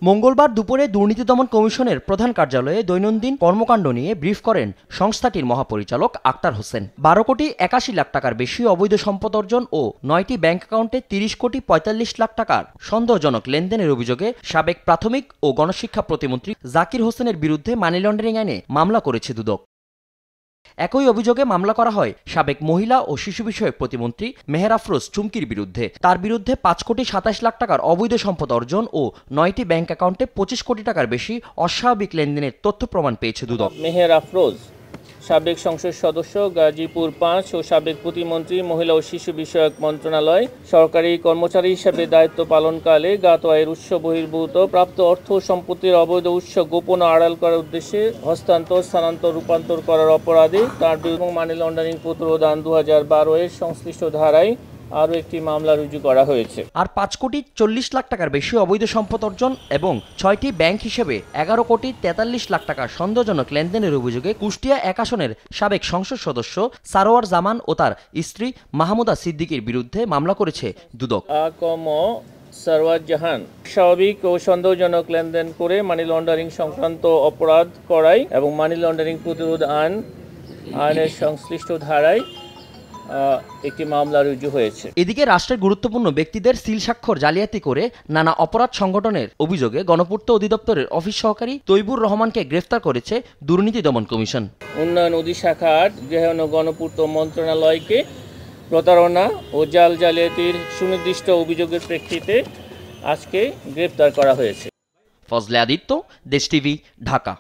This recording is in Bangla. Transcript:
মঙ্গলবার দুপুরে দুর্নীতি দমন কমিশনের প্রধান কার্যালয়ে দৈনন্দিন কর্মকাণ্ড নিয়ে ব্রিফ করেন সংস্থাটির মহাপরিচালক আক্তার হোসেন। 12 কোটি 81 লাখ টাকার বেশি অবৈধ সম্পদ অর্জন ও 9টি ব্যাংক অ্যাকাউন্টে 30 কোটি 45 লাখ টাকার সন্দেহজনক লেনদেনের অভিযোগে সাবেক প্রাথমিক ও গণশিক্ষা প্রতিমন্ত্রী জাকির হোসেনের বিরুদ্ধে মানি লন্ডারিং আইনে মামলা করেছে দুদক। একই অভিযোগে মামলা করা হয় সাবেক মহিলা ও শিশু বিষয়ক প্রতিমন্ত্রী মেহের আফরোজ চুমকির বিরুদ্ধে। তার বিরুদ্ধে 5 কোটি 27 লাখ টাকার অবৈধ সম্পদ অর্জন ও 9টি ব্যাংক অ্যাকাউন্টে 25 কোটি টাকার বেশি অস্বাভাবিক লেনদেনের তথ্য প্রমাণ পেয়েছে দুদক। মেহের আফরোজ সাবেক সংসদ সদস্য গাজীপুর 5 ও সাবেক প্রতিমন্ত্রী মহিলা ও শিশু বিষয়ক মন্ত্রণালয় সরকারি কর্মচারী হিসেবে দায়িত্ব পালনকালে জ্ঞাত আয়ের উৎস বহির্ভূত প্রাপ্ত অর্থ ও সম্পত্তির অবৈধ উৎস গোপন আড়াল করার উদ্দেশ্যে হস্তান্তর স্থানান্তর রূপান্তর করার অপরাধে তার বিরুদ্ধে মানি লন্ডারিং প্রতিরোধ আইন 2012 এর সংশ্লিষ্ট ধারায় আরও একটি মামলা রুজু করা হয়েছে। আর 5 কোটি 40 লাখ টাকার বেশি অবৈধ সম্পদ অর্জন এবং 6টি ব্যাংক হিসেবে 11 কোটি 43 লাখ টাকার সন্দেহজনক লেনদেনের অভিযোগে কুষ্টিয়া 1 আসনের সাবেক সংসদ সদস্য সারোয়ার জামান ও তার স্ত্রী মাহমুদা সিদ্দিকীর বিরুদ্ধে মামলা করেছে দুদক। সারওয়ার জাহান স্বাভাবিক ও সন্দেহজনক লেনদেন করে মানি লন্ডারিং সংক্রান্ত অপরাধ করায় এবং মানি লন্ডারিং প্রতিরোধ আইনের সংশ্লিষ্ট ধারায় একটি মামলা রুজু হয়েছে। এদিকে রাষ্ট্রের গুরুত্বপূর্ণ ব্যক্তিদের সিল স্বাক্ষর জালিয়াতি করে নানা অপরাধ সংগঠনের অভিযোগে গণপূর্ত অধিদপ্তরের অফিস সহকারী তৈবুর রহমানকে গ্রেফতার করেছে দুর্নীতি দমন কমিশন। উন্নয়ন অধিশাখা 8 গৃহায়ন ও গণপূর্ত মন্ত্রণালয়কে প্রতারণা ও জালিয়াতির সুনির্দিষ্ট অভিযোগের প্রেক্ষিতে আজকে গ্রেফতার করা হয়েছে। ফজলে আদিত্য, দেশ টিভি, ঢাকা।